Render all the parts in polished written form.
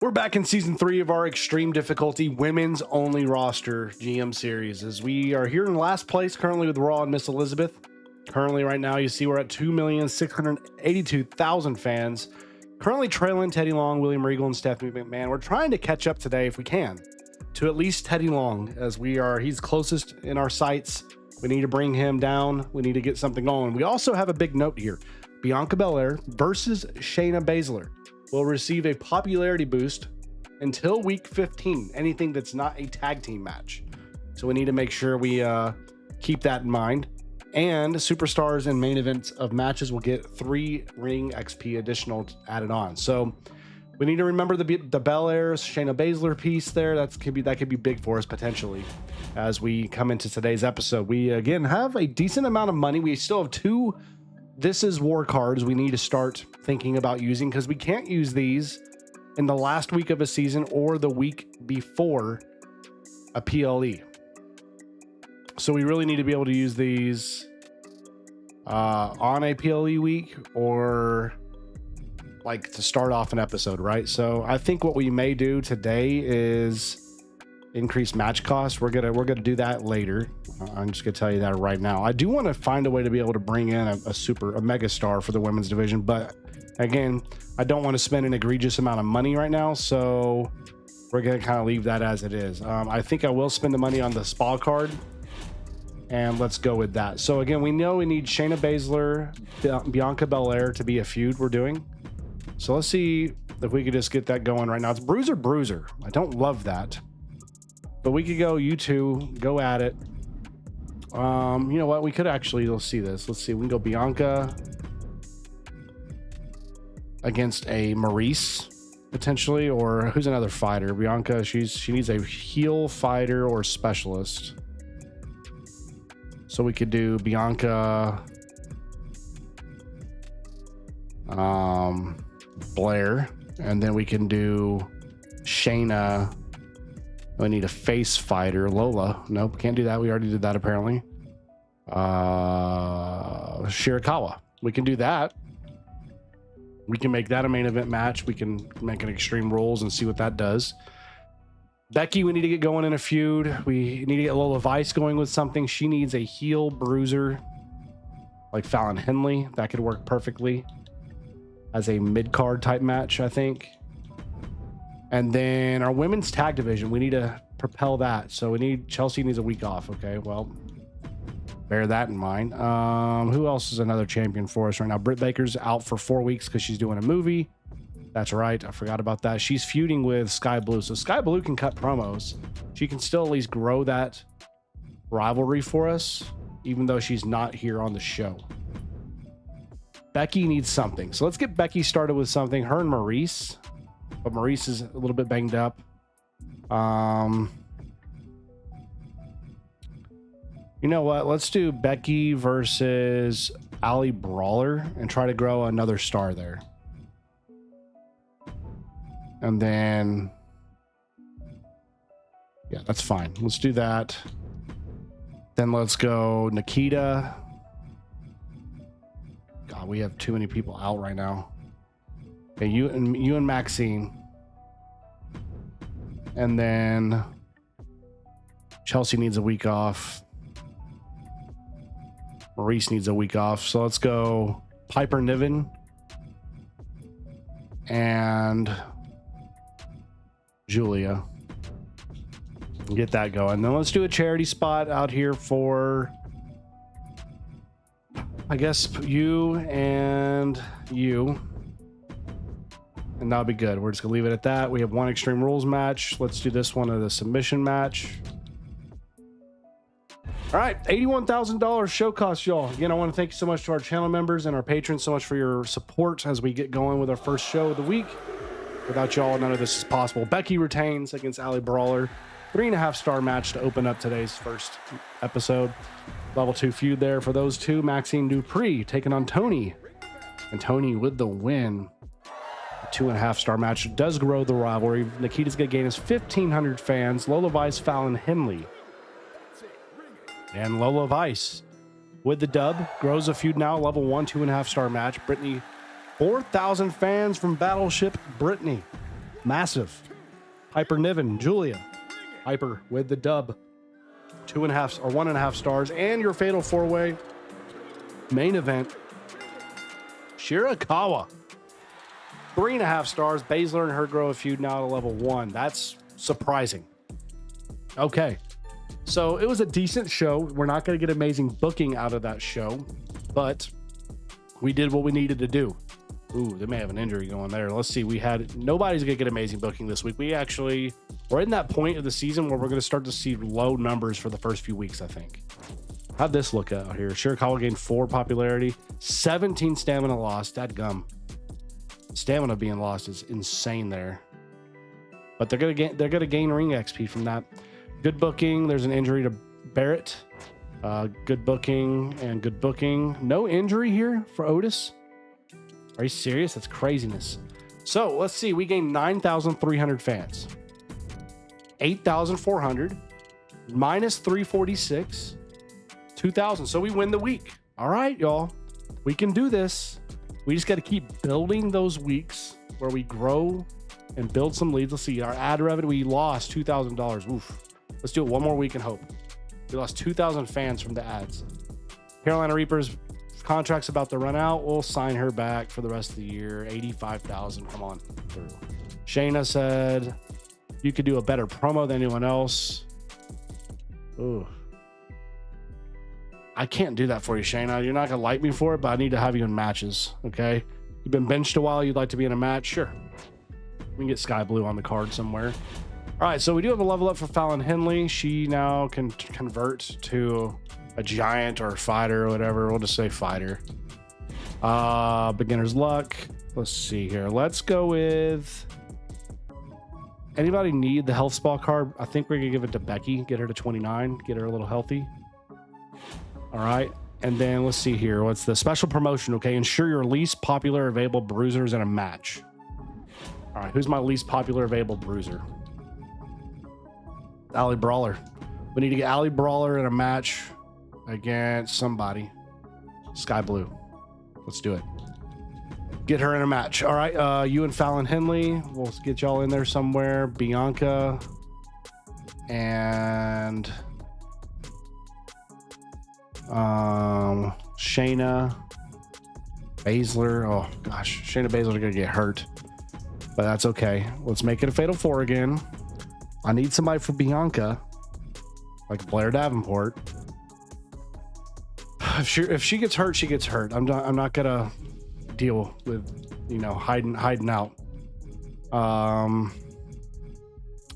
We're back in season 3 of our extreme difficulty women's only roster GM series, as we are here in last place currently with Raw and Miss Elizabeth. Currently right now you see we're at 2,682,000 fans, currently trailing Teddy Long, William Regal, and Stephanie McMahon. We're trying to catch up today if we can to at least Teddy Long, as he's closest in our sights. We need to bring him down. We need to get something going. We also have a big note here. Bianca Belair versus Shayna Baszler will receive a popularity boost until week 15, anything that's not a tag team match. So we need to make sure we keep that in mind. And superstars and main events of matches will get 3 ring XP additional added on. So we need to remember the Belair Shayna Baszler piece there. That could be big for us potentially as we come into today's episode. We again have a decent amount of money. We still have 2 This Is War cards we need to start thinking about using, because we can't use these in the last week of a season or the week before a PLE. So we really need to be able to use these on a PLE week, or like to start off an episode, right? So I think what we may do today is increase match costs. We're gonna do that later. I'm just gonna tell you that right now. I do want to find a way to be able to bring in a mega star for the women's division, but again, I don't want to spend an egregious amount of money right now, so we're gonna kind of leave that as it is. I think I will spend the money on the spa card, and let's go with that. So again, we know we need Shayna Baszler, Bianca Belair to be a feud we're doing. So let's see if we could just get that going right now. It's Bruiser. I don't love that, but we could go, you two, go at it. You know what? We could actually, let's see this. Let's see. We can go Bianca against a Maurice, potentially, or who's another fighter? Bianca, she needs a heel fighter or specialist. So we could do Bianca, Blair, and then we can do Shayna. We need a face fighter. Lola. Nope, can't do that. We already did that apparently. Shirakawa. We can do that. We can make that a main event match. We can make an Extreme Rules and see what that does. Becky, we need to get going in a feud. We need to get Lola Vice going with something. She needs a heel bruiser like Fallon Henley. That could work perfectly as a mid-card type match, I think. And then our women's tag division, we need to propel that. So Chelsea needs a week off. Okay, well, bear that in mind. Who else is another champion for us right now? Britt Baker's out for 4 weeks because she's doing a movie. That's right, I forgot about that. She's feuding with Sky Blue. So Sky Blue can cut promos. She can still at least grow that rivalry for us, even though she's not here on the show. Becky needs something. So let's get Becky started with something. Her and Maurice. But Maurice is a little bit banged up. You know what? Let's do Becky versus Ali Brawler and try to grow another star there. And then, yeah, that's fine. Let's do that. Then let's go Nikita. God, we have too many people out right now. Okay, you and Maxine. And then Chelsea needs a week off. Maurice needs a week off. So let's go Piper Niven and Julia. Get that going. Then let's do a charity spot out here for, I guess, you and you. And that'll be good. We're just gonna leave it at that. We have 1 Extreme Rules match. Let's do this one as a submission match. All right, $81,000 show cost, y'all. Again, I want to thank you so much to our channel members and our patrons so much for your support as we get going with our first show of the week. Without y'all, none of this is possible. Becky retains against Ali Brawler. 3.5-star match to open up today's first episode. Level 2 feud there for those two. Maxine Dupree taking on Tony. And Tony with the win. 2.5-star match does grow the rivalry. Nikita's gonna gain us 1,500 fans. Lola Vice, Fallon Henley, and Lola Vice with the dub grows a feud now. Level 1 2.5-star match. Brittany, 4,000 fans from Battleship Brittany Massive. Piper Niven, Julia. Piper with the dub. 2.5 or 1.5 stars. And your fatal 4-way main event. Shirakawa. 3.5 stars. Baszler and her grow a feud now to level 1. That's surprising. Okay. So it was a decent show. We're not going to get amazing booking out of that show, but we did what we needed to do. Ooh, they may have an injury going there. Let's see. Nobody's going to get amazing booking this week. We're in that point of the season where we're going to start to see low numbers for the first few weeks, I think. How'd this look out here? Shirakawa gained 4 popularity, 17 stamina lost. That gum. Stamina being lost is insane there. But they're going to gain ring XP from that. Good booking. There's an injury to Barrett. Good booking and good booking. No injury here for Otis. Are you serious? That's craziness. So let's see. We gained 9,300 fans. 8,400 minus 346. 2,000. So we win the week. All right, y'all. We can do this. We just got to keep building those weeks where we grow and build some leads. Let's see. Our ad revenue, we lost $2,000. Oof. Let's do it one more week and hope. We lost 2,000 fans from the ads. Carolina Reapers contract's about to run out. We'll sign her back for the rest of the year. 85,000. Come on. Shayna said you could do a better promo than anyone else. Ooh. I can't do that for you, Shayna. You're not going to like me for it, but I need to have you in matches. Okay. You've been benched a while. You'd like to be in a match? Sure. We can get Sky Blue on the card somewhere. All right, so we do have a level up for Fallon Henley. She now can convert to a giant or fighter or whatever. We'll just say fighter. Beginner's luck. Let's see here. Let's go with... Anybody need the health spa card? I think we're going to give it to Becky. Get her to 29. Get her a little healthy. All right. And then let's see here. What's the special promotion? Okay, ensure your least popular available bruisers in a match. All right, who's my least popular available bruiser? Alley Brawler. We need to get Alley Brawler in a match against somebody. Sky Blue. Let's do it. Get her in a match. All right. You and Fallon Henley. We'll get y'all in there somewhere. Bianca and Shayna Baszler. Oh gosh, Shayna Baszler are gonna get hurt, but that's okay. Let's make it a fatal 4 again. I need somebody for Bianca, like Blair Davenport. If she gets hurt, she gets hurt. I'm not gonna deal with, hiding out.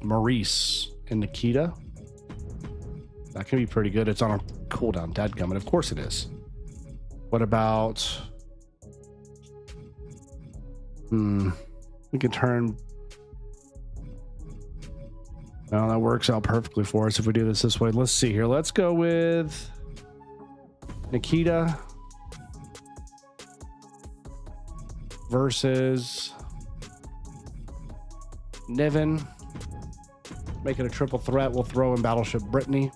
Maurice and Nikita. That can be pretty good. It's on a cooldown. Dadgummit. Of course it is. What about... We can turn... No, that works out perfectly for us if we do this way. Let's see here. Let's go with Nikita versus Niven. Make it a triple threat. We'll throw in Battleship Brittany.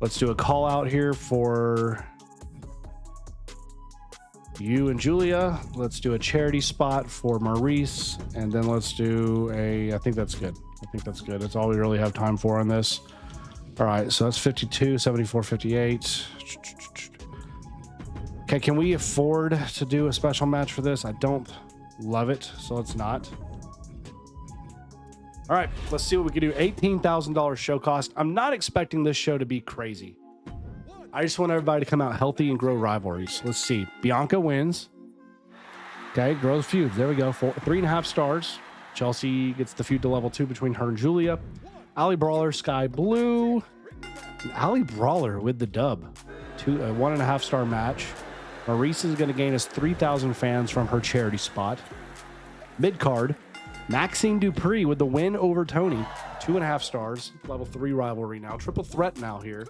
Let's do a call out here for you and Julia. Let's do a charity spot for Maurice. And then let's do I think that's good. That's all we really have time for on this. All right. So that's 52, 74, 58. Okay. Can we afford to do a special match for this? I don't love it. So let's not. All right. Let's see what we can do. $18,000 show cost. I'm not expecting this show to be crazy. I just want everybody to come out healthy and grow rivalries. Let's see. Bianca wins. Okay, grows feuds. There we go. 3.5 stars. Chelsea gets the feud to level 2 between her and Julia. Alley Brawler, Sky Blue. And Alley Brawler with the dub. 1.5 star match. Maurice is going to gain us 3,000 fans from her charity spot. Mid card. Maxine Dupree with the win over Tony. 2.5 stars. Level 3 rivalry now. Triple threat now here.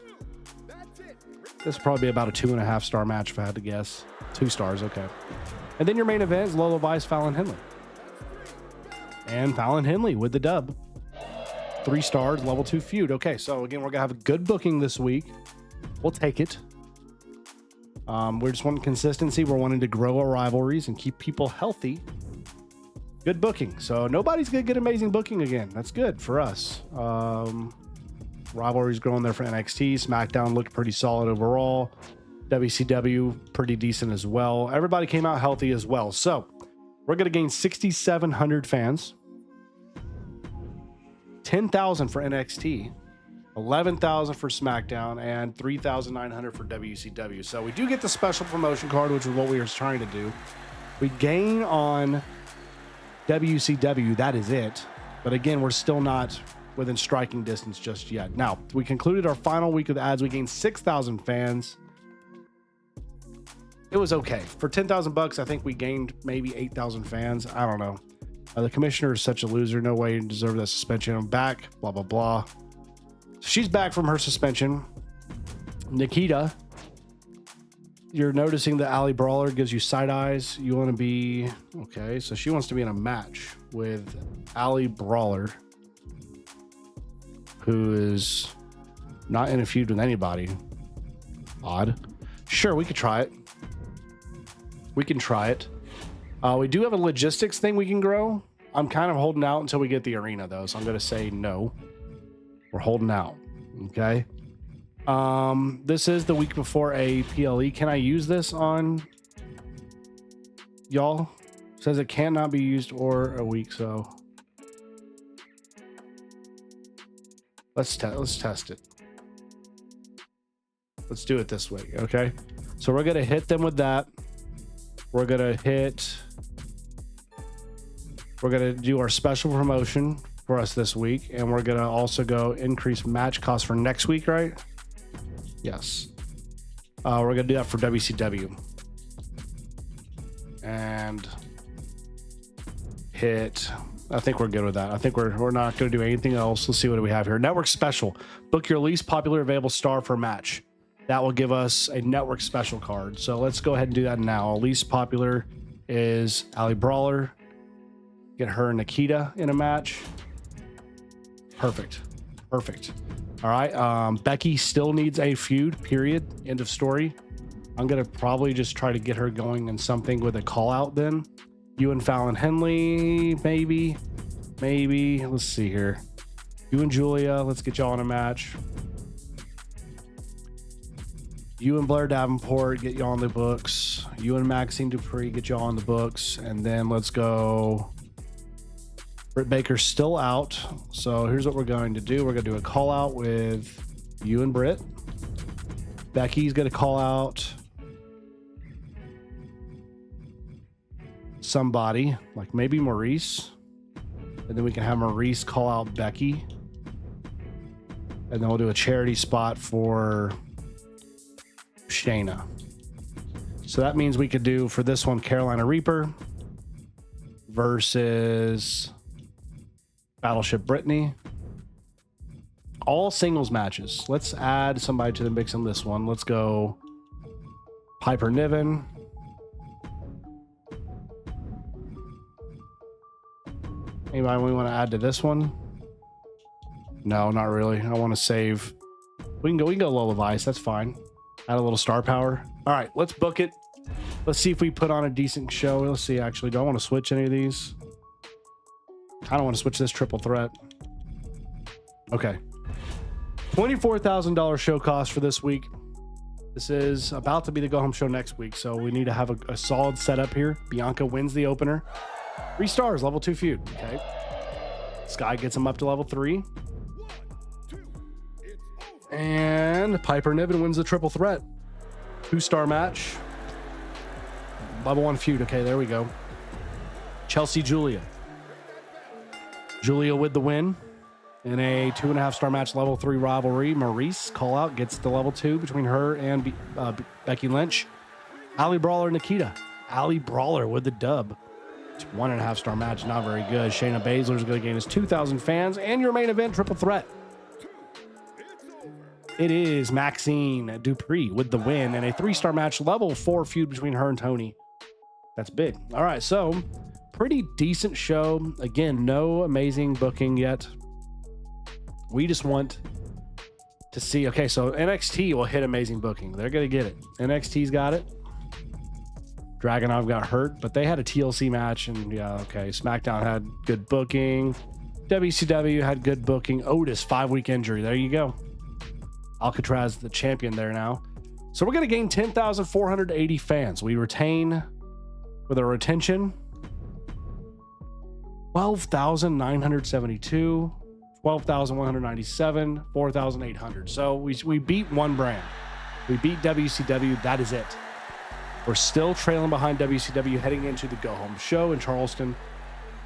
This will probably be about a 2.5 star match if I had to guess. 2 stars, okay. And then your main event is Lola Vice, Fallon Henley. And Fallon Henley with the dub. 3 stars, level 2 feud. Okay, so again, we're going to have a good booking this week. We'll take it. We're just wanting consistency. We're wanting to grow our rivalries and keep people healthy. Good booking. So nobody's going to get amazing booking again. That's good for us. Rivalry's growing there for NXT. SmackDown looked pretty solid overall. WCW, pretty decent as well. Everybody came out healthy as well. So we're going to gain 6,700 fans. 10,000 for NXT. 11,000 for SmackDown, and 3,900 for WCW. So we do get the special promotion card, which is what we were trying to do. We gain on WCW, that is it. But again, we're still not within striking distance just yet. Now, we concluded our final week of ads. We gained 6,000 fans. It was okay. For 10,000 bucks, I think we gained maybe 8,000 fans. I don't know. The commissioner is such a loser. No way you deserve that suspension. I'm back. Blah, blah, blah. She's back from her suspension. Nikita, you're noticing that Ali Brawler gives you side eyes. You want to be... Okay, so she wants to be in a match with Ali Brawler, who is not in a feud with anybody. Odd. Sure, we could try it. We can try it. We do have a logistics thing we can grow. I'm kind of holding out until we get the arena, though, so I'm going to say no. We're holding out. Okay. This is the week before a PLE. Can I use this on y'all? It says it cannot be used or a week, so let's test it. Let's do it this way. Okay. So we're gonna hit them with that. We're gonna do our special promotion for us this week, and we're gonna also go increase match cost for next week, right? Yes. We're gonna do that for WCW, and hit. I think we're good with that. I think we're not gonna do anything else. Let's see what do we have here. Network special. Book your least popular available star for a match. That will give us a network special card. So let's go ahead and do that now. Least popular is Ali Brawler. Get her and Nikita in a match. Perfect. All right. Becky still needs a feud, period. End of story. I'm going to probably just try to get her going in something with a call out then. You and Fallon Henley, maybe. Let's see here. You and Julia, let's get y'all in a match. You and Blair Davenport, get y'all on the books. You and Maxine Dupree, get y'all on the books. And then let's go... Britt Baker's still out, so here's what we're going to do. We're going to do a call out with you and Britt. Becky's going to call out somebody, like maybe Maurice. And then we can have Maurice call out Becky. And then we'll do a charity spot for Shayna. So that means we could do for this one Carolina Reaper versus Battleship Brittany. All singles matches. Let's add somebody to the mix in this one. Let's go Piper Niven. Anybody we want to add to this one? No, not really. I want to save. We can go Lola Vice. That's fine. Add a little star power. All right, let's book it. Let's see if we put on a decent show. Let's see, actually. Do I want to switch any of these? I don't want to switch this triple threat. Okay. $24,000 show cost for this week. This is about to be the go-home show next week, so we need to have a solid setup here. Bianca wins the opener. 3 stars, level 2 feud. Okay. Sky gets him up to level 3. And Piper Niven wins the triple threat. 2-star match. Level 1 feud. Okay, there we go. Chelsea Julia. Julia with the win in a 2.5-star match, level 3 rivalry. Maurice call out gets the level 2 between her and Becky Lynch. Ali Brawler Nikita. Ali Brawler with the dub. It's 1.5-star match, not very good. Shayna Baszler is going to gain his 2,000 fans and your main event triple threat. It is Maxine Dupree with the win and a 3-star match, level 4 feud between her and Tony. That's big. All right, so pretty decent show. Again, no amazing booking yet. We just want to see. Okay, so NXT will hit amazing booking. They're going to get it. NXT's got it. Dragunov got hurt, but they had a TLC match, and yeah, okay. SmackDown had good booking. WCW had good booking. Otis, 5-week injury. There you go. Alcatraz, the champion there now. So we're going to gain 10,480 fans. We retain, with a retention, 12,972, 12,197, 4,800. So we beat one brand. We beat WCW. That is it. We're still trailing behind WCW heading into the go-home show in Charleston,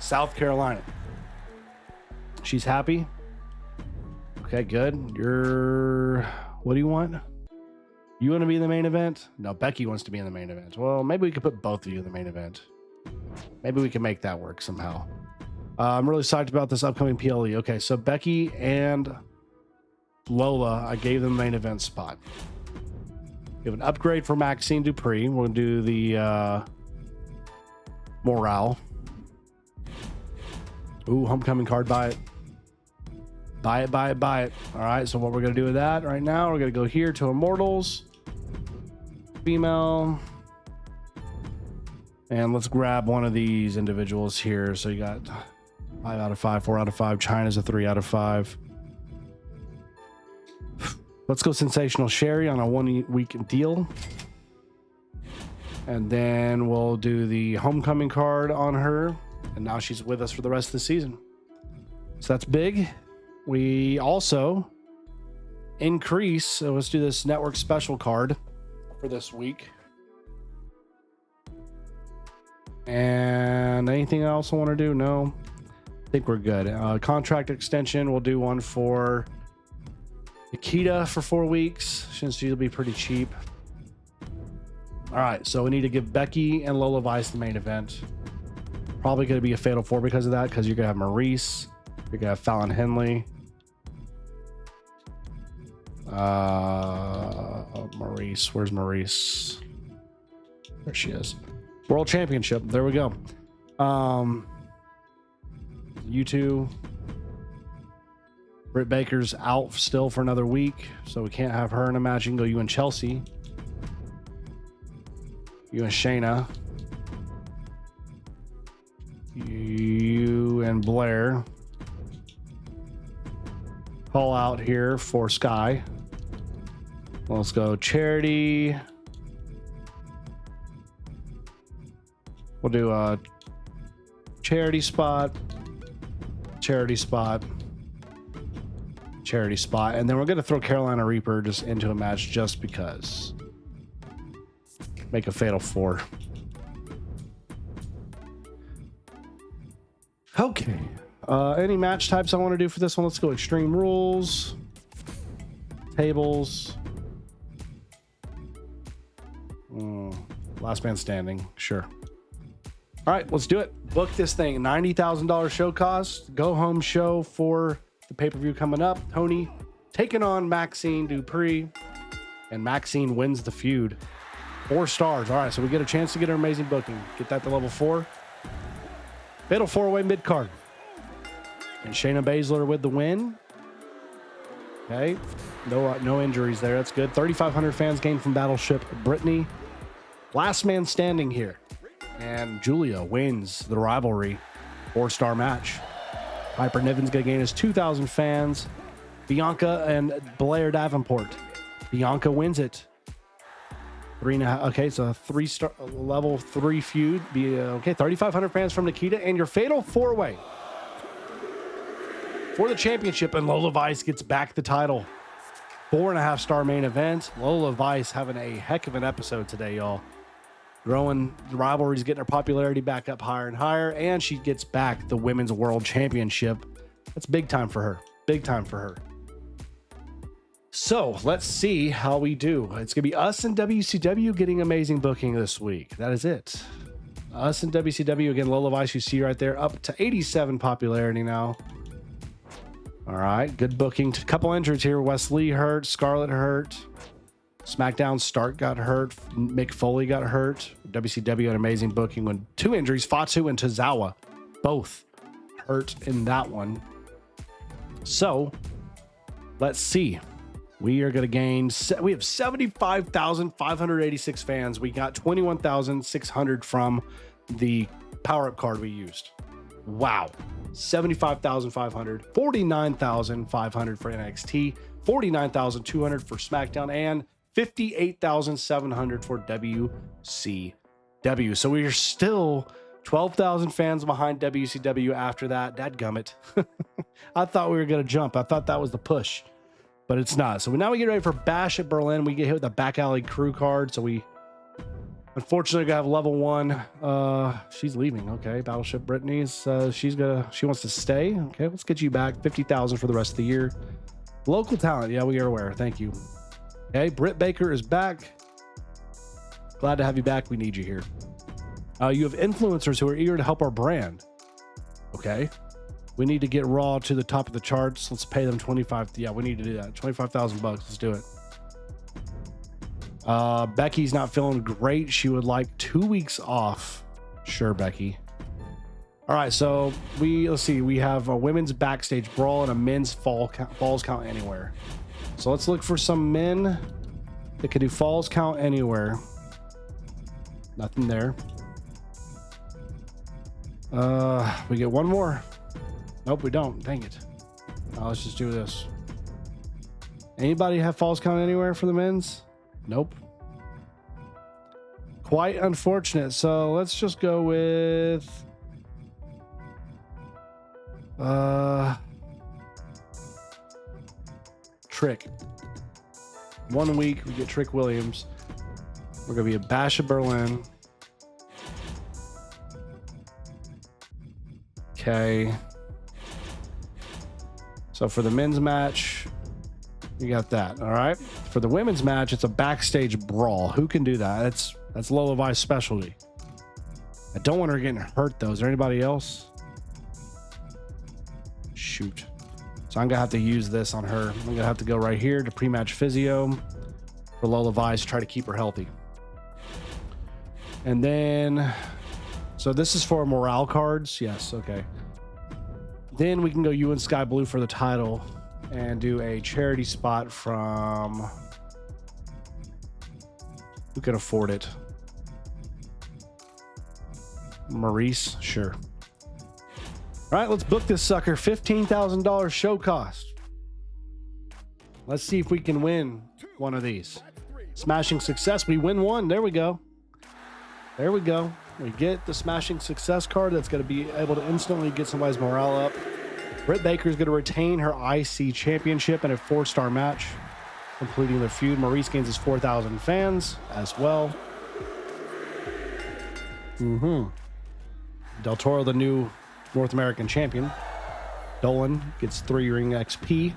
South Carolina. She's happy. Okay, good. What do you want? You want to be in the main event? No, Becky wants to be in the main event. Well, maybe we could put both of you in the main event. Maybe we can make that work somehow. I'm really psyched about this upcoming PLE. Okay, so Becky and Lola, I gave them the main event spot. We have an upgrade for Maxine Dupree. We'll do the morale. Ooh, homecoming card, buy it. Buy it, buy it, buy it. All right, so what we're going to do with that right now, we're going to go here to Immortals. Female. And let's grab one of these individuals here. So you got 5 out of 5, 4 out of 5. China's a 3 out of 5. Let's go Sensational Sherry on a 1-week deal. And then we'll do the homecoming card on her. And now she's with us for the rest of the season. So that's big. We also increase. So let's do this network special card for this week. And anything else I want to do? No, I think we're good. Contract extension. We'll do one for Nikita for 4 weeks, since she'll be pretty cheap. All right, so we need to give Becky and Lola Vice the main event. Probably going to be a Fatal 4 because of that, because you're going to have Maurice. You're going to have Fallon Henley. Maurice. Where's Maurice? There she is. World Championship. There we go. You two. Britt Baker's out still for another week, so we can't have her in a match. You can go you and Chelsea. You and Shayna. You and Blair. Call out here for Sky. Let's go Charity. We'll do a charity spot, charity spot, charity spot, and then we're going to throw Carolina Reaper just into a match just because. Make a Fatal 4. Okay. Any match types I want to do for this one? Let's go Extreme Rules, tables, last man standing. Sure. All right, let's do it. Book this thing. $90,000 show cost. Go home show for the pay-per-view coming up. Tony taking on Maxine Dupree, and Maxine wins the feud. 4 stars. All right, so we get a chance to get an amazing booking. Get that to level 4. Fatal 4-way mid-card. And Shayna Baszler with the win. Okay, no injuries there. That's good. 3,500 fans gained from Battleship Brittany. Last man standing here. And Julia wins the rivalry 4-star match. Piper Niven's going to gain his 2,000 fans. Bianca and Blair Davenport. Bianca wins it. 3.5. Okay, so a 3-star level 3 feud. Okay, 3,500 fans from Nikita, and your Fatal 4-way for the championship. And Lola Vice gets back the title. 4.5-star main event. Lola Vice having a heck of an episode today, y'all. Growing the rivalries, getting her popularity back up higher and higher, and she gets back the Women's World Championship. That's big time for her. Big time for her. So let's see how we do. It's going to be us and WCW getting amazing booking this week. That is it. Us and WCW. Again, Lola Vice, you see right there, up to 87 popularity now. All right, good booking. A couple injuries here. Wesley hurt. Scarlett hurt. SmackDown Stark got hurt. Mick Foley got hurt. WCW an amazing booking when 2 injuries. Fatu and Tozawa both hurt in that one. So let's see. We are going to gain, we have 75,586 fans. We got 21,600 from the power-up card we used. Wow. 75,500, 49,500 for NXT, 49,200 for SmackDown, and 58,700 for WCW. So we are still 12,000 fans behind WCW after that. Dadgummit. I thought we were going to jump. I thought that was the push, but it's not. So now we get ready for Bash at Berlin. We get hit with the back alley crew card. So we unfortunately gonna have level 1. She's leaving. Okay. Battleship Brittany's, she wants to stay. Okay. Let's get you back 50,000 for the rest of the year. Local talent. Yeah, we are aware. Thank you. Okay. Britt Baker is back. Glad to have you back. We need you here. You have influencers who are eager to help our brand. Okay. We need to get Raw to the top of the charts. Let's pay them 25. Yeah, we need to do that. 25,000 bucks. Let's do it. Becky's not feeling great. She would like 2 weeks off. Sure, Becky. All right. So let's see. We have a women's backstage brawl and a men's falls count anywhere. So let's look for some men that can do falls count anywhere. Nothing there. We get one more. Nope, we don't. Dang it. Let's just do this. Anybody have falls count anywhere for the men's? Nope. Quite unfortunate. So let's just go with Trick. 1 week we get Trick Williams. We're gonna be a Bash of Berlin. Okay. So for the men's match, you got that. All right. For the women's match, it's a backstage brawl. Who can do that? That's Lola Vice specialty. I don't want her getting hurt though. Is there anybody else? Shoot. So I'm gonna have to use this on her. I'm gonna have to go right here to pre-match physio for Lola Vice, try to keep her healthy. And then, so this is for morale cards. Yes. Okay. Then we can go you and Sky Blue for the title and do a charity spot from who can afford it. Maurice, sure. All right, let's book this sucker. $15,000 show cost. Let's see if we can win one of these. Smashing Success. We win one. There we go. There we go. We get the Smashing Success card that's going to be able to instantly get somebody's morale up. Britt Baker is going to retain her IC championship in a 4-star match, completing the feud. Maurice gains his 4,000 fans as well. Del Toro, the new North American champion. Dolan gets 3 ring XP.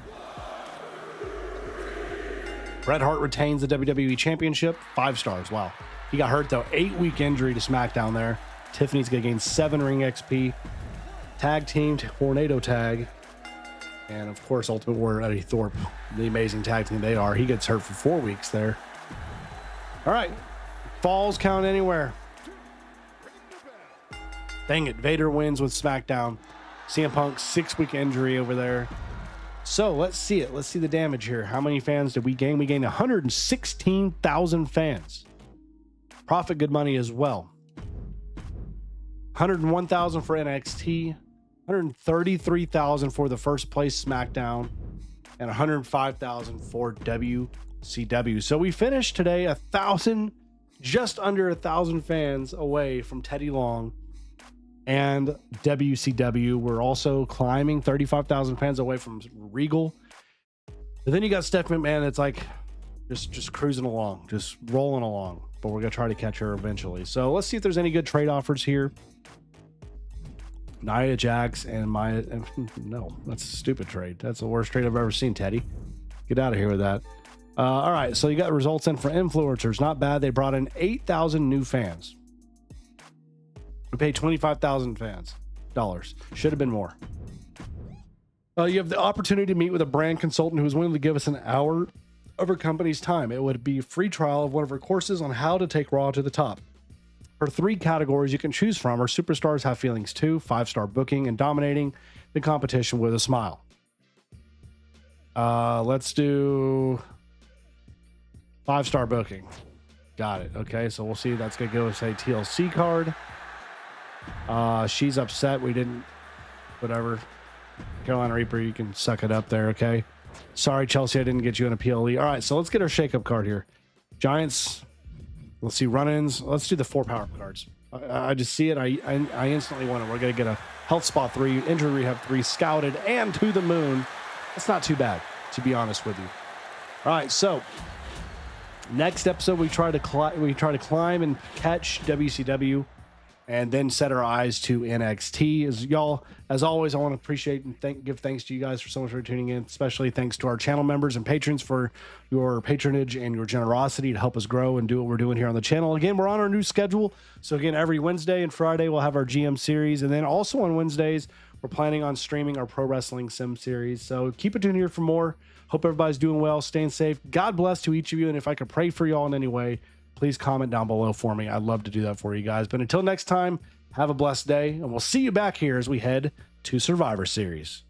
Bret Hart retains the WWE championship, 5 stars. Wow. He got hurt though. 8-week injury to SmackDown there. Tiffany's gonna gain 7 ring XP. Tag team Tornado Tag. And of course, Ultimate Warrior Eddie Thorpe, the amazing tag team they are. He gets hurt for 4 weeks there. All right. Falls count anywhere. Dang it. Vader wins with SmackDown. CM Punk's 6-week injury over there. So let's see it. Let's see the damage here. How many fans did we gain? We gained 116,000 fans. Profit good money as well. 101,000 for NXT, 133,000 for the first place SmackDown, and 105,000 for WCW. So we finished today 1,000, just under 1,000 fans away from Teddy Long and WCW. We're also climbing 35,000 fans away from Regal. But then you got Steph McMahon. It's like just cruising along, just rolling along. But we're going to try to catch her eventually. So let's see if there's any good trade offers here. Nia Jax and Maya. No, that's a stupid trade. That's the worst trade I've ever seen, Teddy. Get out of here with that. All right, so you got results in for influencers. Not bad. They brought in 8,000 new fans. We paid $25,000. Should have been more. You have the opportunity to meet with a brand consultant who is willing to give us an hour of her company's time. It would be a free trial of one of her courses on how to take Raw to the top. Her 3 categories you can choose from are Superstars Have Feelings 2, 5-star booking, and dominating the competition with a smile. Let's do 5-star booking. Got it. Okay, so we'll see. That's gonna go as a TLC card. She's upset we didn't. Whatever. Carolina Reaper, you can suck it up there. Okay. Sorry, Chelsea, I didn't get you in a PLE. All right, so let's get our shakeup card here. Giants. Let's see run-ins. Let's do the 4 power cards. I just see it. I instantly want it. We're gonna get a health spot 3, injury rehab 3, scouted, and to the moon. That's not too bad, to be honest with you. All right, so next episode we try to climb and catch WCW, and then set our eyes to NXT. As always, I want to appreciate and give thanks to you guys so much for tuning in. Especially thanks to our channel members and patrons for your patronage and your generosity to help us grow and do what we're doing here on the channel. Again, we're on our new schedule. So again, every Wednesday and Friday we'll have our GM series, and then also on Wednesdays we're planning on streaming our Pro Wrestling Sim series. So keep it tuned here for more. Hope everybody's doing well, staying safe. God bless to each of you, and if I could pray for y'all in any way, please comment down below for me. I'd love to do that for you guys. But until next time, have a blessed day, and we'll see you back here as we head to Survivor Series.